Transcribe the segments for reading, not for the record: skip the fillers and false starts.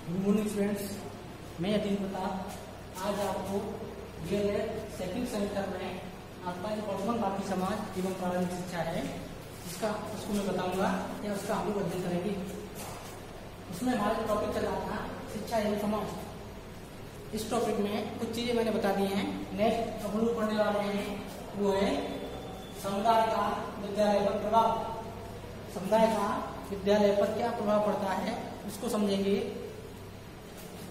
Good morning students, मैं यतीन प्रताप आज आपको डीएलएड सेकंड सेमेस्टर में आपका वर्तमान भारतीय समाज एवं प्रारंभिक शिक्षा है उसको मैं बताऊंगा या उसका हम लोग अध्ययन करेंगे। उसमें हमारा जो टॉपिक चल रहा था शिक्षा एवं समाज, इस टॉपिक में कुछ चीजें मैंने बता दी हैं। नेक्स्ट हम लोग पढ़ने वाले हैं वो है समुदाय का विद्यालय पर प्रभाव। समुदाय का विद्यालय पर क्या प्रभाव पड़ता है उसको समझेंगे।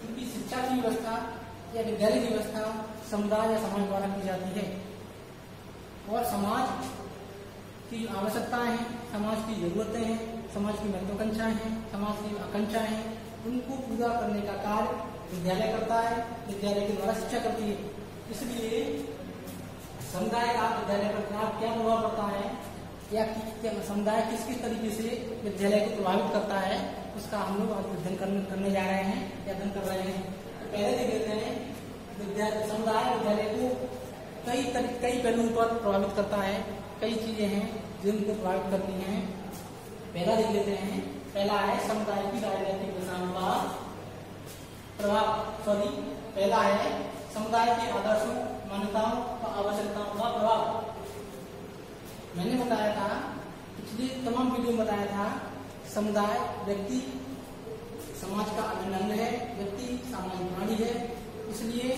क्योंकि शिक्षा की व्यवस्था या विद्यालय की व्यवस्था समुदाय या समाज द्वारा की जाती है और समाज की आवश्यकताएं हैं, समाज की जरूरतें हैं, समाज की महत्वाकांक्षाएं हैं, समाज की आकांक्षाएं हैं, उनको पूरा करने का कार्य विद्यालय करता है। विद्यालय के द्वारा शिक्षा करती है। इसलिए समुदाय का विद्यालय पर क्या प्रभाव पड़ता है या समुदाय किस किस तरीके से विद्यालय को प्रभावित करता है उसका हम लोग आज अध्ययन करने जा रहे हैं या अध्ययन कर रहे हैं। तो पहले देख लेते हैं समुदाय विद्यालय को कई पहलुओं पर प्रभावित करता है। कई चीजें हैं जो उनको प्रभावित करती हैं। पहला देख लेते हैं। पहला है समुदाय की राजनीतिक दिशाओं का प्रभाव। पहला है समुदाय के आदर्शों, मान्यताओं और आवश्यकताओं का प्रभाव। मैंने बताया था पिछली तमाम वीडियो में बताया था समुदाय व्यक्ति समाज का अभिन्न अंग है, व्यक्ति सामाजिक प्राणी है। इसलिए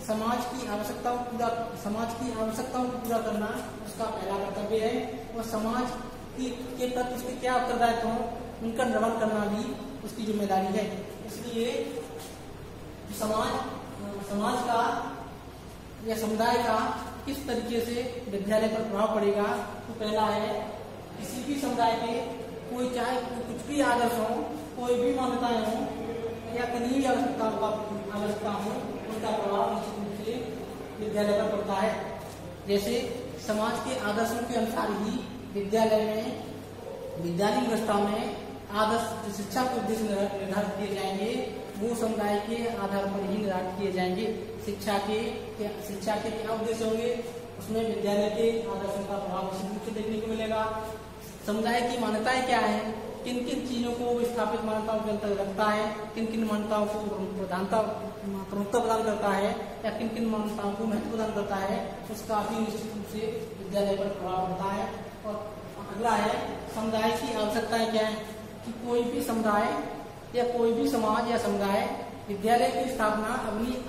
समाज की आवश्यकताओं को पूरा करना उसका पहला कर्तव्य है और समाज के प्रति उसके क्या उत्तरदायित्व हो उनका निर्वहन करना भी उसकी जिम्मेदारी है। इसलिए समाज का या समुदाय का किस तरीके से विद्यालय पर प्रभाव पड़ेगा। तो पहला है किसी भी समुदाय के चाहे कुछ भी आदर्श हो, कोई भी मान्यताएं हो या कहीं भी आवश्यकता हो, उनका प्रभाव निश्चित रूप से विद्यालय पर पड़ता है। जैसे समाज के आदर्शों के अनुसार ही विद्यालय व्यवस्था में आदर्श शिक्षा के उद्देश्य निर्धारित किए जाएंगे। वो समुदाय के आधार पर ही निर्धारित किए जाएंगे। शिक्षा के क्या उद्देश्य होंगे, उसमें विद्यालय के आदर्शों का प्रभाव निश्चित रूप से देखने को मिलेगा। समुदाय की मान्यताएं क्या है, किन किन चीजों को स्थापित मान्यताओं के अंतर्गत रखता है, किन किन मान्यताओं को प्रमुखता प्रदान करता है या किन किन मान्यताओं को महत्व प्रदान करता है, उसका भी निश्चित रूप से विद्यालय पर प्रभाव पड़ता है। और अगला है समुदाय की आवश्यकताएं क्या है कि कोई भी समुदाय या कोई भी समाज या समुदाय विद्यालय की स्थापना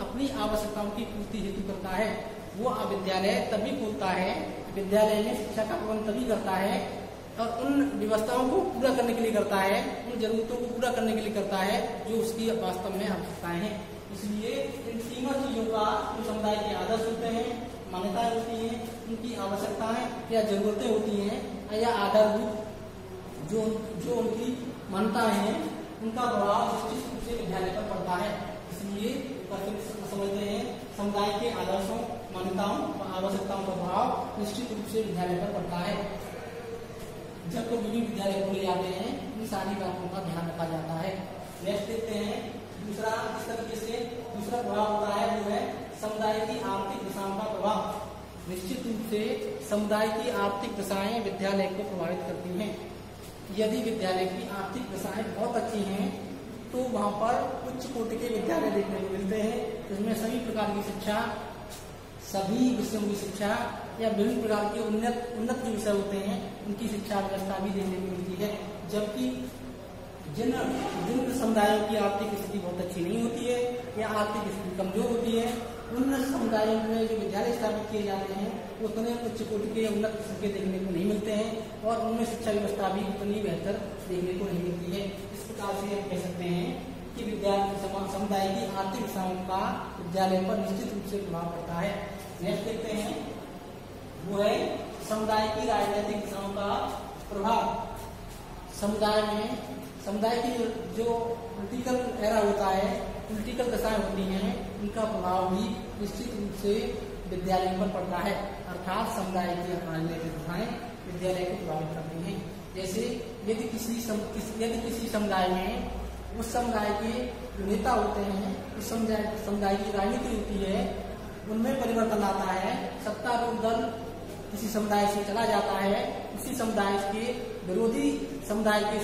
अपनी आवश्यकताओं की पूर्ति हेतु करता है। वो विद्यालय तभी खोलता है, विद्यालय में शिक्षा का प्रबंध तभी करता है और उन व्यवस्थाओं को पूरा करने के लिए करता है, उन जरूरतों को पूरा करने के लिए करता है जो उसकी वास्तव में आवश्यकताएं हैं। इसलिए इन तीनों चीजों का जो समुदाय के आदर्श होते हैं, मान्यताएं होती हैं, उनकी आवश्यकताएं या जरूरतें होती हैं या आधारभूत जो उनकी मान्यताएं हैं, उनका प्रभाव निश्चित रूप से विद्यालय पर पड़ता है। इसलिए समझते हैं समुदाय के आदर्शों, मान्यताओं और आवश्यकताओं का प्रभाव निश्चित रूप से विद्यालय पर पड़ता है। जब तो विभिन्न विद्यालय खोले जाते हैं इन सारी बातों का ध्यान रखा जाता है। नेक्स्ट देखते हैं दूसरा प्रभाव होता है वो है समुदाय की आर्थिक दशाओं का प्रभाव। निश्चित रूप से समुदाय की आर्थिक दशाएं विद्यालय को प्रभावित करती हैं। यदि विद्यालय की आर्थिक दशाएं बहुत अच्छी हैं तो वहाँ पर उच्च कोटि के विद्यालय देखने को मिलते हैं, जिसमें सभी प्रकार की शिक्षा, सभी विषयों की शिक्षा या विभिन्न प्रकार के उन्नत जो विषय होते हैं उनकी शिक्षा व्यवस्था भी देखने को मिलती है। जबकि जिन समुदायों की आर्थिक स्थिति बहुत अच्छी नहीं होती है या आर्थिक स्थिति कमजोर होती है, उन समुदायों में जो विद्यालय स्थापित किए जाते हैं उतने उच्च कोटि के उन्नत किस्म के देखने को नहीं मिलते हैं और उनमें शिक्षा व्यवस्था भी उतनी बेहतर देखने को नहीं मिलती है। इस प्रकार से हम कह सकते हैं कि समुदाय की आर्थिक दशाओं का विद्यालय पर निश्चित रूप से प्रभाव पड़ता है। नेक्स्ट देखते हैं वो है समुदाय की राजनीतिक दशाओं का प्रभाव। समुदाय की जो पॉलिटिकल एरा होता है, पॉलिटिकल दशाएं होती हैं, उनका प्रभाव भी निश्चित रूप से विद्यालय पर पड़ता है। अर्थात समुदाय की राजनीतिक दशाएं विद्यालय को प्रभावित करती हैं। जैसे यदि किसी समुदाय में उस समुदाय के जो नेता होते हैं, उस समुदाय की राजनीति होती है, उनमें परिवर्तन आता है, सत्तारूढ़ दल किसी समुदाय से चला जाता है, उसी समुदाय के विरोधी समुदाय के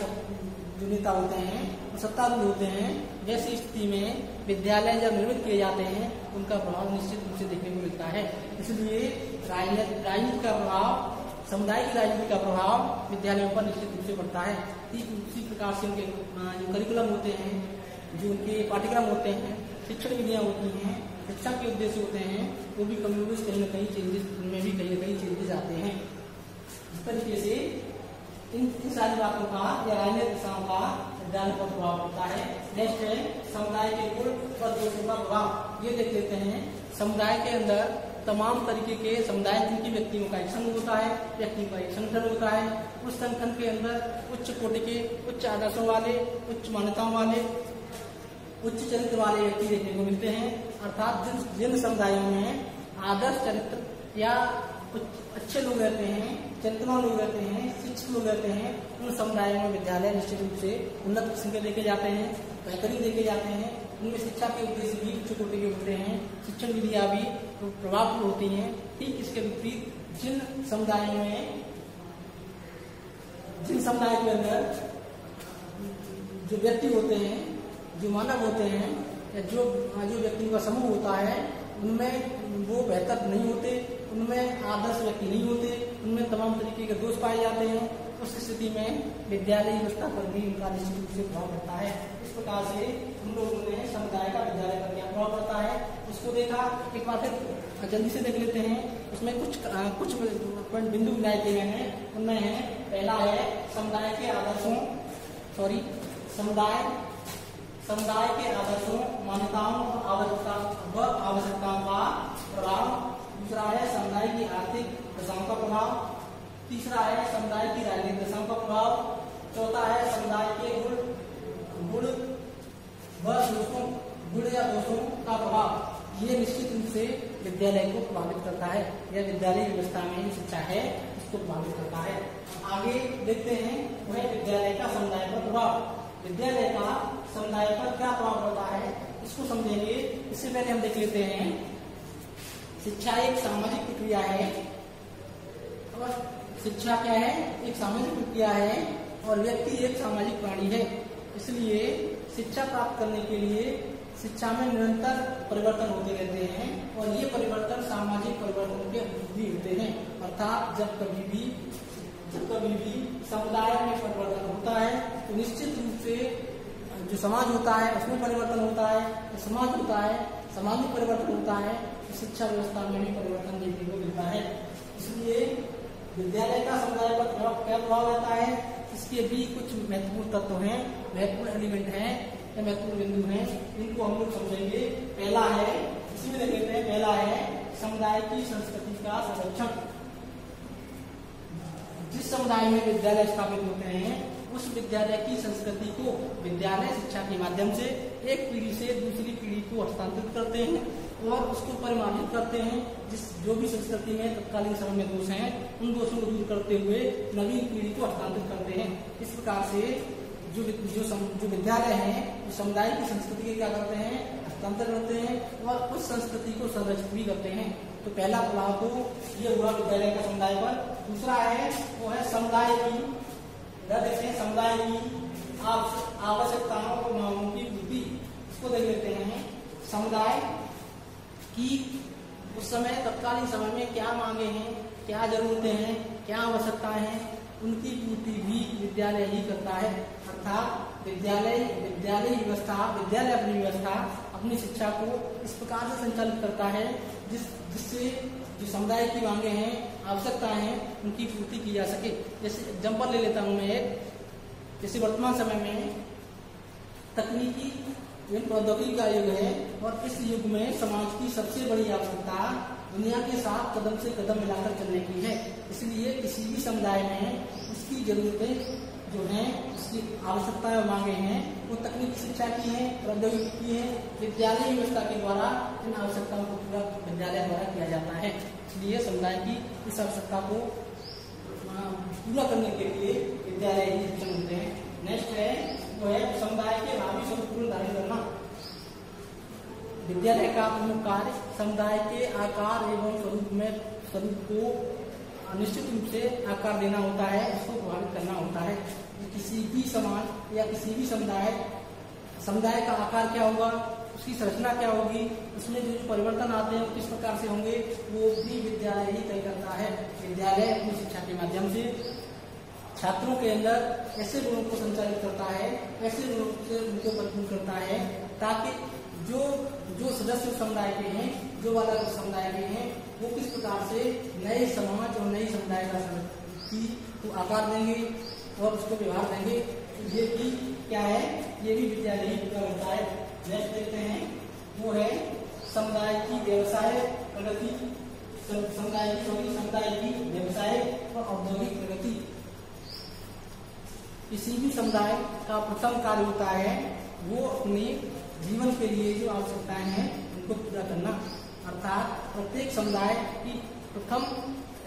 जो नेता होते हैं सत्तारूढ़ होते हैं, वैसी स्थिति में विद्यालय जब निर्मित किए जाते हैं उनका प्रभाव निश्चित रूप से देखने को मिलता है। इसलिए राजनीति का प्रभाव, समुदाय की राजनीति का प्रभाव विद्यालयों पर निश्चित रूप से पड़ता है। इसी प्रकार से उनके जो करिकुलम होते हैं, जो उनके पाठ्यक्रम होते हैं, शिक्षण विधियाँ होती हैं, शिक्षा के उद्देश्य होते हैं, वो भी कहीं न कहीं चेंजेस, उनमें भी कहीं न कहीं चेंजेस आते हैं। इस तरीके से इन सारी बातों का या राजनीतिक दिशाओं का विद्यालय पर प्रभाव पड़ता है। नेक्स्ट है समुदाय के गुण और दोषों का प्रभाव। ये देख लेते हैं, समुदाय के अंदर तमाम तरीके के समुदाय जिनकी व्यक्तियों का एक संघ होता है, व्यक्तियों का एक संगठन होता है। उस संगठन के अंदर उच्च कोटि के, उच्च आदर्शों वाले, उच्च मान्यताओं वाले, उच्च चरित्र वाले व्यक्ति देखने को मिलते हैं। अर्थात जिन समुदायों में आदर्श चरित्र या अच्छे लोग रहते हैं, चरित्रवान लोग रहते हैं, शिक्षित लोग रहते हैं, उन समुदायों में विद्यालय निश्चित रूप से उन्नत किस्म के देखे जाते हैं, बेहतरीन देखे जाते हैं। उनमें शिक्षा के उद्देश्य भी उच्च कोटि के होते हैं, शिक्षण विधियां भी प्रभावपूर्ण होती हैं। ठीक इसके विपरीत जिन समुदाय के अंदर जो व्यक्ति होते हैं, जो मानव होते हैं, या जो व्यक्तियों का समूह होता है, उनमें वो बेहतर नहीं होते, उनमें आदर्श व्यक्ति नहीं होते, उनमें तमाम तरीके के दोष पाए जाते हैं। उस स्थिति में विद्यालय व्यवस्था पर भी उनका निश्चित रूप से प्रभाव पड़ता है। इस प्रकार से हम लोगों ने समुदाय का विद्यालय पर क्या प्रभाव पड़ता है उसको देखा। एक बार फिर जल्दी से देख लेते हैं। उसमें कुछ बिंदु बनाए गए हैं। उनमें है, पहला है समुदाय के आदर्शों, समुदाय के आदर्शों, मान्यताओं व आवश्यकताओं का प्रभाव। दूसरा है समुदाय की आर्थिक दशाओं का प्रभाव। तीसरा है समुदाय की राजनीतिक दशाओं का प्रभाव। चौथा है समुदाय के गुण या दोषों का प्रभाव। ये निश्चित रूप से विद्यालय को प्रभावित करता है, या विद्यालय व्यवस्था में जो शिक्षा है उसको प्रभावित करता है। आगे देखते हैं वह विद्यालय का समुदाय पर प्रभाव। विद्यालय का समुदाय पर क्या प्रभाव पड़ता है इसको समझेंगे। इससे पहले हम देख लेते हैं, शिक्षा एक सामाजिक प्रक्रिया है। और शिक्षा क्या है? एक सामाजिक प्रक्रिया है और व्यक्ति एक सामाजिक प्राणी है। इसलिए शिक्षा प्राप्त करने के लिए शिक्षा में निरंतर परिवर्तन होते रहते हैं, और ये परिवर्तन सामाजिक परिवर्तन के अनुरूप होते हैं। अर्थात जब कभी भी समुदाय में परिवर्तन होता है तो निश्चित रूप से जो समाज होता है उसमें परिवर्तन होता है, जो समाज होता है समाज में परिवर्तन होता है, तो शिक्षा व्यवस्था में भी परिवर्तन देखने को मिलता है। इसलिए विद्यालय का समुदाय पर क्या प्रभाव रहता है, इसके भी कुछ महत्वपूर्ण तत्व हैं, महत्वपूर्ण एलिमेंट हैं, या महत्वपूर्ण बिंदु हैं, इनको हम लोग समझेंगे। पहला है, इसी में देख लेते हैं, पहला है समुदाय की संस्कृति का संरक्षण। जिस समुदाय में विद्यालय स्थापित होते हैं उस विद्यालय की संस्कृति को विद्यालय शिक्षा के माध्यम से एक पीढ़ी से दूसरी पीढ़ी को हस्तांतरित करते हैं और उसको परिमार्जित करते हैं। जो भी संस्कृति में तत्कालीन समय में दोष हैं उन दोषों को दूर करते हुए नवीन पीढ़ी को हस्तांतरित करते हैं। इस प्रकार से जो विद्यालय है वो समुदाय की संस्कृति के क्या करते हैं, हस्तांतरण करते हैं और उस संस्कृति को संरक्षित भी करते हैं। तो पहला प्रभाव तो ये हुआ विद्यालय का समुदाय पर। दूसरा है वो है समुदाय की आवश्यकताओं और मांगों की पूर्ति। इसको देख लेते हैं। समुदाय की उस समय तत्कालीन समय में क्या मांगे हैं, क्या जरूरतें हैं, क्या आवश्यकताएं हैं, उनकी पूर्ति भी विद्यालय ही करता है। अर्थात विद्यालय अपनी व्यवस्था, अपनी शिक्षा को इस प्रकार से संचालित करता है जिससे जो समुदाय की मांगे हैं, आवश्यकताएं हैं, उनकी पूर्ति की जा सके। जैसे एग्जाम्पल ले लेता हूं मैं एक, जैसे वर्तमान समय में तकनीकी प्रौद्योगिकी का युग है और इस युग में समाज की सबसे बड़ी आवश्यकता दुनिया के साथ कदम से कदम मिलाकर चलने की है। इसलिए किसी भी समुदाय में उसकी जरूरतें जो हैं, उसकी आवश्यकताएं और मांगे हैं, वो तकनीकी शिक्षा की हैं, प्रौद्योगिकी की हैं। विद्यालय व्यवस्था के द्वारा इन आवश्यकताओं को पूरा विद्यालय द्वारा किया जाता है। इसलिए समुदाय की इस आवश्यकता को पूरा करने के लिए विद्यालय ही सक्षम होते हैं। नेक्स्ट है वो है समुदाय के भावी स्वरूप को निर्धारित करना। विद्यालय का प्रमुख कार्य समुदाय के आकार एवं स्वरूप को निश्चित रूप से आकार देना होता है, उसको प्रभावित करना होता है। किसी भी समाज या किसी भी समुदाय समुदाय का आकार क्या होगा, उसकी संरचना क्या होगी, उसमें जो परिवर्तन आते हैं वो किस प्रकार से होंगे, वो भी विद्यालय ही तय करता है। विद्यालय अपनी शिक्षा के माध्यम से छात्रों के अंदर ऐसे गुणों को संचालित करता है, ऐसे गुणों से उनको परिपूर्ण करता है, ताकि जो सदस्य समुदाय के हैं, जो वाला समुदाय के हैं, वो किस प्रकार से नए समाज और नए समुदाय को आकार देंगे और उसको व्यवहार देंगे। ये भी क्या है, ये भी विद्यालय ही पूरा होता है। नेक्स्ट देखते हैं, वो है समुदाय की व्यवसाय प्रगति, समुदाय की व्यवसाय और औद्योगिक प्रगति। किसी भी समुदाय का प्रथम कार्य होता है वो अपने जीवन के लिए जो आवश्यकताएं हैं उनको पूरा करना, अर्थात प्रत्येक समुदाय की प्रथम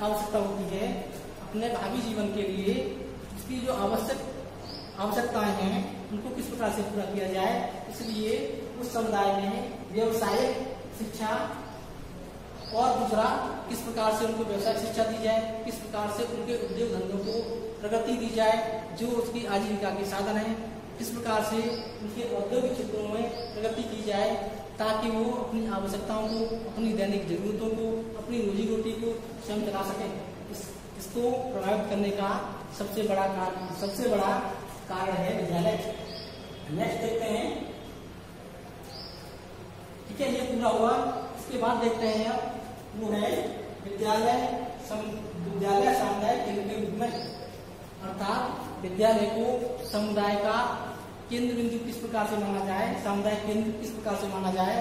आवश्यकता होती है अपने भावी जीवन के लिए उसकी जो आवश्यकताएं हैं उनको किस प्रकार से पूरा किया जाए। इसलिए उस समुदाय में व्यवसायिक शिक्षा और दूसरा किस प्रकार से उनको व्यवसायिक शिक्षा दी जाए, किस प्रकार से उनके उद्योग धंधों को प्रगति दी जाए, जो उसकी आजीविका के साधन है, किस प्रकार से उनके औद्योगिक क्षेत्रों में प्रगति की जाए, ताकि वो अपनी आवश्यकताओं को, अपनी दैनिक जरूरतों को, अपनी रोजी रोटी को स्वयं चला सके। इसको प्रभावित करने का सबसे बड़ा कारण है विद्यालय। नेक्स्ट देखते हैं, ठीक है, ये पूरा हुआ। इसके बाद देखते हैं अब वो है विद्यालय समुदाय केंद्र के रूप में, अर्थात विद्यालय को समुदाय का केंद्र बिंदु किस प्रकार से माना जाए, समुदाय केंद्र किस प्रकार से माना जाए।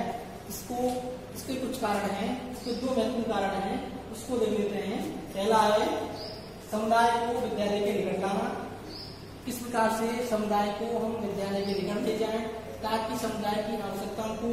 इसके कुछ कारण हैं, इसके दो महत्वपूर्ण कारण हैं, उसको देख लेते हैं। पहला है समुदाय को विद्यालय के निकट लाना। किस प्रकार से समुदाय को हम विद्यालय के निकट ले जाएं, ताकि समुदाय की आवश्यकताओं को,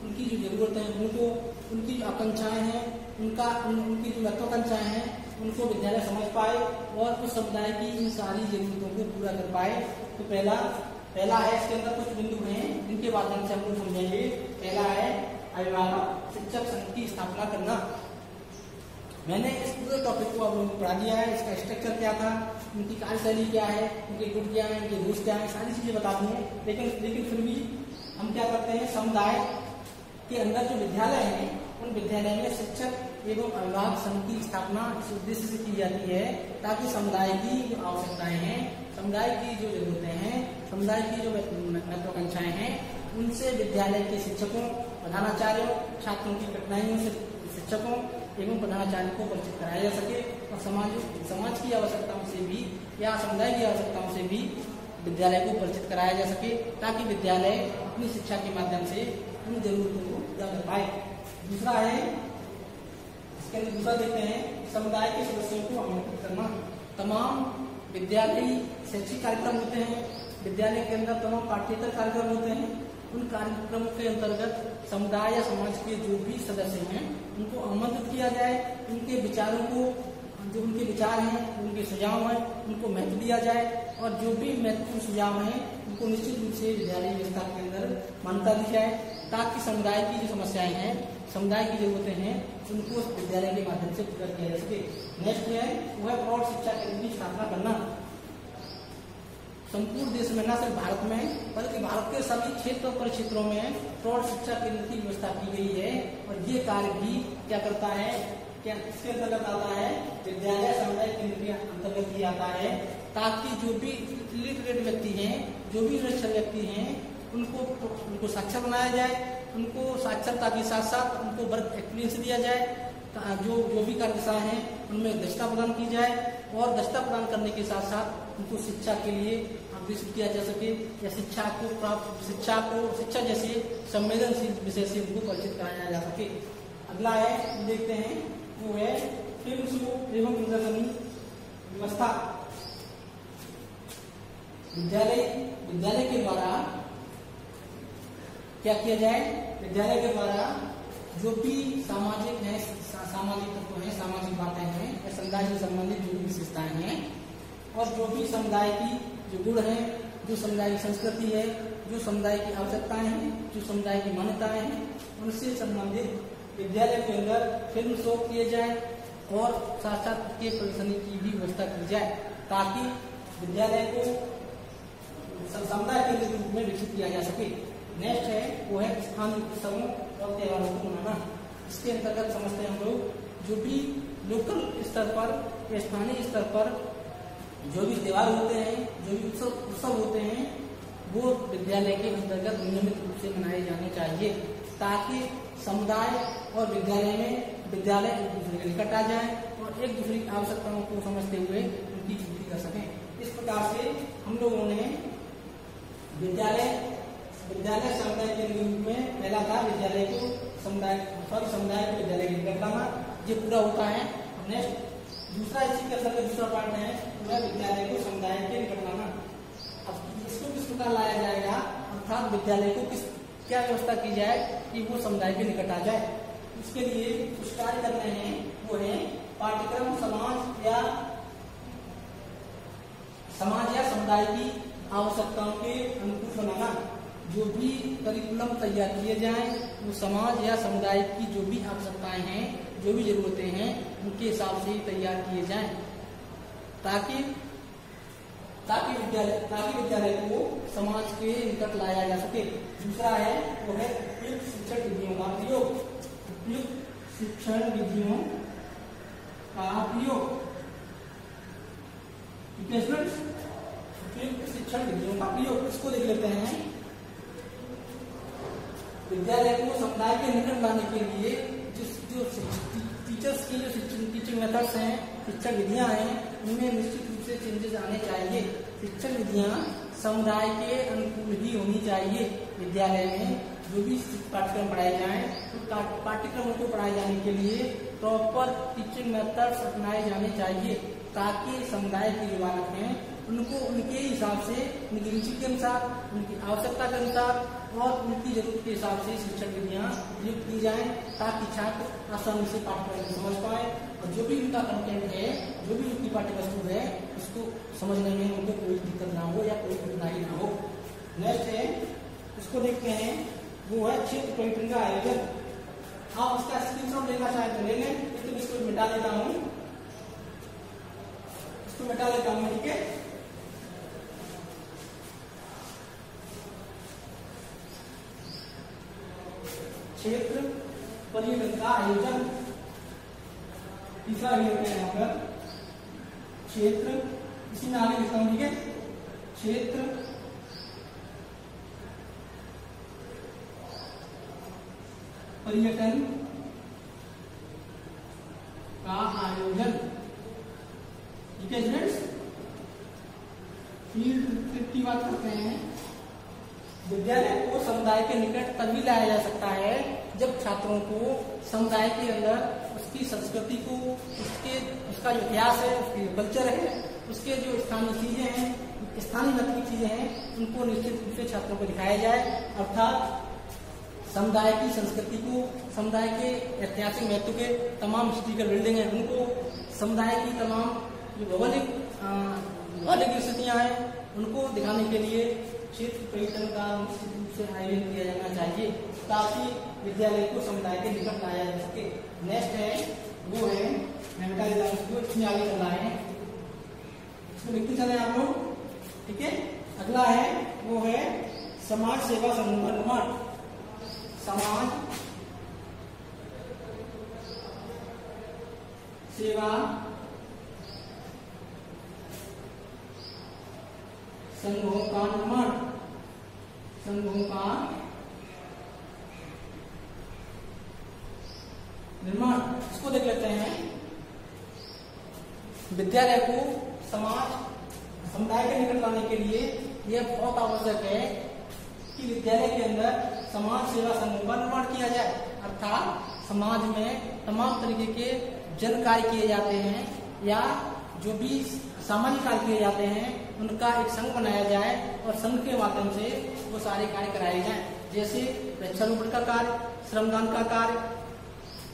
उनकी जो जरूरतें हैं उनको, उनकी जो आकांक्षाएं हैं उनकी जो महत्वाकांक्षाएं हैं उनको विद्यालय समझ पाए और उस समुदाय की इन सारी जरूरतों को पूरा कर पाए। तो पहला है, इसके अंदर कुछ बिंदु हैं जिनके माध्यम से हम लोग समझेंगे। पहला है अभिभावक शिक्षक संघ की स्थापना करना। मैंने इस पूरे टॉपिक को आप लोगों को पढ़ा दिया है, इसका स्ट्रक्चर क्या था, उनकी कार्यशैली क्या है, उनके गुण क्या है, उनके दोष क्या है, सारी चीजें बताती हैं। लेकिन फिर भी हम क्या करते हैं, समुदाय के अंदर जो विद्यालय है उन विद्यालय में शिक्षक एवं अभिभावक संघ की स्थापना इस उद्देश्य से की जाती है, ताकि समुदाय की जो आवश्यकताएं हैं, समुदाय की जो जरूरतें हैं, समुदाय की जो महत्वाकांक्षाएं हैं, उनसे विद्यालय के शिक्षकों, प्रधानाचार्यों, छात्रों की कठिनाइयों से शिक्षकों एवं प्रधानाचार्यों को परिचित कराया जा सके और समाज की आवश्यकताओं से भी या समुदाय की आवश्यकताओं से भी विद्यालय को परिचित कराया जा सके, ताकि विद्यालय अपनी शिक्षा के माध्यम से उन जरूरतों को पूरा कर पाए। दूसरा है, इसके अंदर दूसरा देखते हैं, समुदाय के सदस्यों को आमंत्रित करना। तमाम विद्यालयी शैक्षिक कार्यक्रम होते हैं, विद्यालय के अंदर तमाम पाठ्येतर कार्यक्रम होते हैं। उन कार्यक्रमों के अंतर्गत समुदाय या समाज के जो भी सदस्य हैं उनको आमंत्रित किया जाए, उनके विचारों को, जो उनके विचार हैं, उनके सुझाव हैं, उनको महत्व दिया जाए और जो भी महत्वपूर्ण सुझाव हैं उनको निश्चित रूप से विद्यालय व्यवस्था के अंदर मान्यता दी जाए, ताकि समुदाय की जो समस्याएं हैं, समुदाय की जरूरतें हैं, उनको विद्यालय के माध्यम से पूरा किया जा सके। नेक्स्ट है वो है प्रौढ़ शिक्षा केंद्र की स्थापना करना। संपूर्ण देश में, न सिर्फ भारत में बल्कि भारत के सभी क्षेत्र और परिक्षेत्रों में प्रौढ़ शिक्षा केंद्र की व्यवस्था की गई है और ये कार्य भी क्या करता है, क्या इसके अंतर्गत आता है, विद्यालय समुदाय केंद्र के अंतर्गत ही आता है, ताकि जो भी इलिटरेट व्यक्ति हैं, जो भी निरक्षर व्यक्ति हैं, उनको साक्षर बनाया जाए, उनको साक्षरता के साथ साथ उनको वर्क एक्सपीरियंस दिया जाए, जो भी कार्यशाला है उनमें दक्षता प्रदान की जाए और दक्षता प्रदान करने के साथ साथ उनको शिक्षा के लिए अग्रेसित किया जा सके या शिक्षा जैसे संवेदनशील विषय से उनको परिचित कराया जा सके। अगला है, देखते हैं, वो है फिल्म शो एवं प्रदर्शनी व्यवस्था। विद्यालय के द्वारा क्या किया जाए, विद्यालय के द्वारा जो भी सामाजिक तत्व है, सामाजिक बातें हैं या समुदाय से संबंधित जो भी विशेषताएं हैं और जो भी समुदाय की जो गुण है, जो समुदाय की संस्कृति है, जो समुदाय की आवश्यकताएं हैं, जो समुदाय की मान्यताएं हैं, उनसे संबंधित विद्यालय के अंदर फिल्म शो किए जाए और साथ साथ के प्रदर्शनी की भी व्यवस्था की जाए, ताकि विद्यालय को समुदाय केंद्रित रूप में विकसित किया जा सके। नेक्स्ट है वो है स्थानीय उत्सवों और त्योहारों को मनाना। इसके अंतर्गत समझते हैं हम लोग जो भी लोकल स्तर पर या स्थानीय स्तर पर जो भी त्योहार होते हैं, जो भी उत्सव होते हैं, वो विद्यालय के अंतर्गत नियमित रूप से मनाए जाने चाहिए, ताकि समुदाय और विद्यालय में विद्यालय एक दूसरे के निकट आ जाए और एक दूसरे की आवश्यकताओं को समझते हुए उनकी पूर्ति कर सकें। इस प्रकार से हम लोगों ने विद्यालय समुदाय के रूप में पहला था विद्यालय को समुदाय को विद्यालय के निकट लाना, ये पूरा होता है। नेक्स्ट दूसरा इसी के अंदर दूसरा पार्ट है वह विद्यालय को समुदाय के निकट लाना। अब इसको किस प्रकार लाया जाएगा, अर्थात विद्यालय को क्या व्यवस्था की जाए कि वो समुदाय के निकट आ जाए। इसके लिए कुछ कार्य करने हैं, वो है पाठ्यक्रम समाज या समुदाय की आवश्यकताओं के अनुकूल बनाना। जो भी करिकुलम तैयार किए जाएं वो समाज या समुदाय की जो भी आवश्यकताएं हैं, जो भी जरूरतें हैं, उनके हिसाब से तैयार किए जाएं, ताकि विद्यालय को समाज के निकट लाया जा सके। दूसरा है वो है उपयुक्त शिक्षण विधियों का प्रयोग। उपयुक्त शिक्षण विधियों का प्रयोग, उपयुक्त शिक्षण विधियों का प्रयोग, इसको देख लेते हैं। विद्यालय को समुदाय के निकट लाने के लिए जो टीचर्स की जो टीचिंग मेथड्स हैं, शिक्षण विधियां हैं, उनमें निश्चित रूप से चेंजेस आने चाहिए। शिक्षण विधियां समुदाय के अनुकूल ही होनी चाहिए। विद्यालय में जो भी पाठ्यक्रम पढ़ाए जाएं, तो पाठ्यक्रमों को पढ़ाए जाने के लिए प्रॉपर टीचिंग मेथड्स अपनाए जाने चाहिए, ताकि समुदाय के जो बालक हैं उनको उनके हिसाब से, उनकी रुचि के अनुसार, उनकी आवश्यकता के अनुसार और उनकी जरूरत के हिसाब से शिक्षण विधियां प्रयुक्त की जाएं, ताकि छात्र आसानी से पाठ्यक्रम को समझ पाए और जो भी उनका कंटेंट है, जो भी उनकी पाठ्य वस्तु है, उसको समझने में उनको कोई दिक्कत ना हो या कोई कठिनाई ना हो। नेक्स्ट है, इसको देखते हैं, वो है क्षेत्र पर्यटन का आयोजन। आप इसका स्क्रीनशॉट लेना चाहे तो ले लें, तो इसको मिटा देता हूँ, ठीक है। क्षेत्र पर्यटन का आयोजन, तीसरा है यहाँ पर क्षेत्र, इसी में आगे लिखता हूँ, ठीक है। क्षेत्र पर्यटन का आयोजन, ठीक है स्टूडेंट्स। फील्ड ट्रिप की बात करते हैं। विद्यालय को समुदाय के निकट तभी लाया जा सकता है जब छात्रों को समुदाय के अंदर उसकी संस्कृति को, उसका जो इतिहास है, उसकी कल्चर है, उसके जो स्थानीय चीजें हैं, स्थानीय महत्व की चीजें हैं, उनको निश्चित रूप से छात्रों को दिखाया जाए। अर्थात समुदाय की संस्कृति को, समुदाय के ऐतिहासिक महत्व के तमाम हिस्ट्रिकल बिल्डिंग है, उनको समुदाय की तमाम जो भौगोलिक स्थितियां हैं, उनको दिखाने के लिए क्षेत्र पर्यटन का निश्चित रूप से आयोजन किया जाना चाहिए, ताकि विद्यालय को समुदाय के निकट लाया जा सके। नेक्स्ट है, वो है, मैं बता देता हूँ उसको, इसमें आगे चल रहा है, इसको लिखते चले आप लोग, ठीक है। अगला है, वो है समाज सेवा समूह का निर्माण। समाज सेवा संघों का निर्माण, संघों का निर्माण, इसको देख लेते हैं। विद्यालय को समुदाय के निकट लाने के लिए यह बहुत आवश्यक है कि विद्यालय के अंदर समाज सेवा समूह का निर्माण किया जाए। अर्थात समाज में तमाम तरीके के जन कार्य किए जाते हैं या जो भी सामाजिक कार्य किए जाते हैं, उनका एक संघ बनाया जाए और संघ के माध्यम से वो सारे कार्य कराए जाएं, जैसे वृक्षारोपण का कार्य, श्रमदान का कार्य,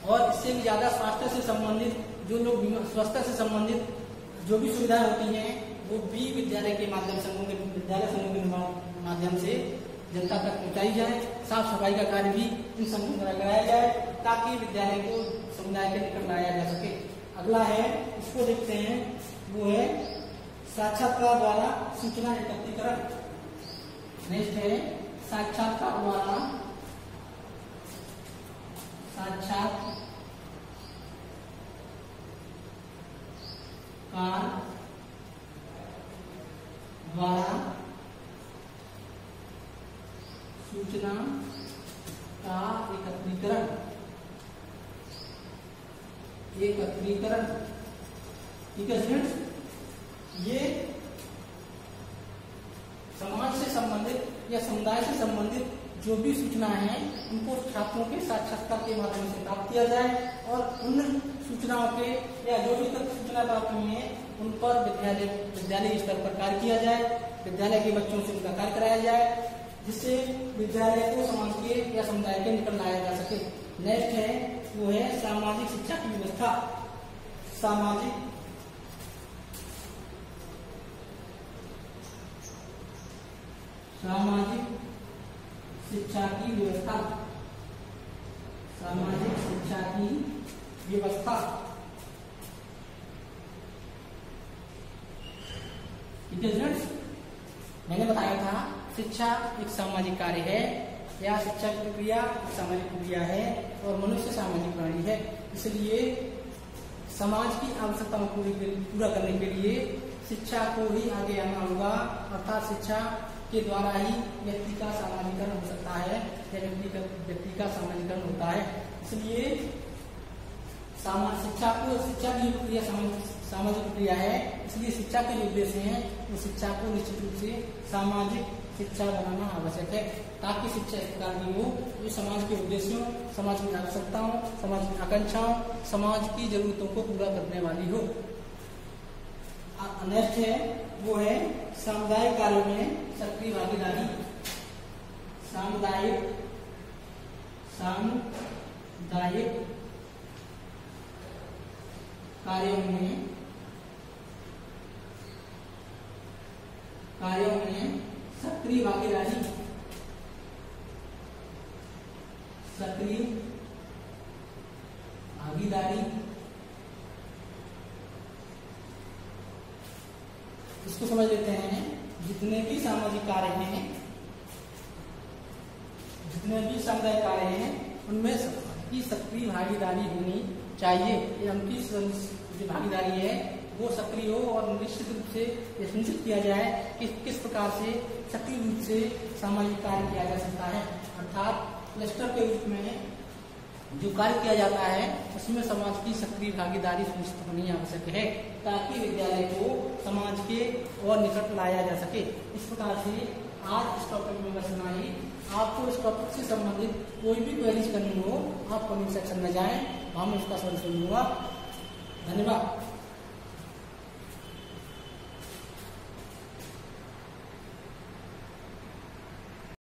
और इससे भी ज्यादा स्वास्थ्य से संबंधित जो लोग स्वास्थ्य से संबंधित जो भी सुविधाएं होती हैं, वो भी विद्यालय के माध्यम से, विद्यालय समूह के माध्यम से जनता तक पहुंचाई जाए। साफ सफाई का कार्य भी इन समूहों द्वारा कराया जाए, ताकि विद्यालय को समुदाय के निकट लाया जा सके। अगला है, इसको देखते हैं, वो है साक्षात्कार द्वारा सूचना एकत्रीकरण। नेक्स्ट है साक्षात्कार द्वारा सूचना का एकत्रीकरण ठीक है स्टूडेंट्स। ये समाज से संबंधित या समुदाय से संबंधित जो भी सूचना है उनको छात्रों के साक्षात्कार के माध्यम से प्राप्त किया जाए और उन सूचनाओं के या जो भी तक सूचना प्राप्त हुई है उन पर विद्यालय स्तर पर कार्य किया जाए, विद्यालय के बच्चों से उनका कार्य कराया जाए, जिससे विद्यालय को समाज के या समुदाय के निकट लाया जा सके। नेक्स्ट है वो है सामाजिक शिक्षा की व्यवस्था। सामाजिक शिक्षा की व्यवस्था। सामाजिक शिक्षा की व्यवस्था ठीक है स्टूडेंट्स। मैंने बताया था शिक्षा एक सामाजिक कार्य है या शिक्षा की प्रक्रिया एक सामाजिक प्रक्रिया है और मनुष्य सामाजिक प्राणी है। इसलिए समाज की आवश्यकताओं को पूरा करने के लिए शिक्षा को ही आगे आना होगा, अर्थात शिक्षा के द्वारा ही व्यक्ति का सामाजिकरण हो सकता है या व्यक्ति का सामाजिकरण होता है। इसलिए शिक्षा की प्रक्रिया सामाजिक प्रक्रिया है, इसलिए शिक्षा के जो उद्देश्य हैं वो शिक्षा को निश्चित रूप से सामाजिक शिक्षा बनाना आवश्यक है, ताकि शिक्षा इस प्रकार की हो जो समाज के उद्देश्यों, समाज की आवश्यकताओं, समाज की आकांक्षाओं, समाज की जरूरतों को पूरा करने वाली हो। नेक्स्ट है वो है सामुदायिक कार्यों में सक्रिय भागीदारी। सामुदायिक कार्यों में सक्रिय भागीदारी। इसको समझ लेते हैं। जितने भी सामाजिक कार्य हैं, जितने भी सामुदायिक कार्य हैं, उनमें सबकी सक्रिय भागीदारी होनी चाहिए। ये उनकी जो भागीदारी है वो सक्रिय हो और निश्चित रूप से ये सुनिश्चित किया जाए कि किस प्रकार से सक्रिय रूप से सामाजिक कार्य किया जा सकता है। अर्थात क्लस्टर के रूप में जो कार्य किया जाता है उसमें समाज की सक्रिय भागीदारी सुनिश्चित होनी आवश्यक है, ताकि विद्यालय को समाज के और निकट लाया जा सके। इस प्रकार से आज इस टॉपिक में बस इतना ही। आपको इस टॉपिक से संबंधित कोई भी क्वेरीज करनी हो आप कमेंट सेक्शन में जाएं, हम उसका सॉल्यूशन दूंगा। धन्यवाद।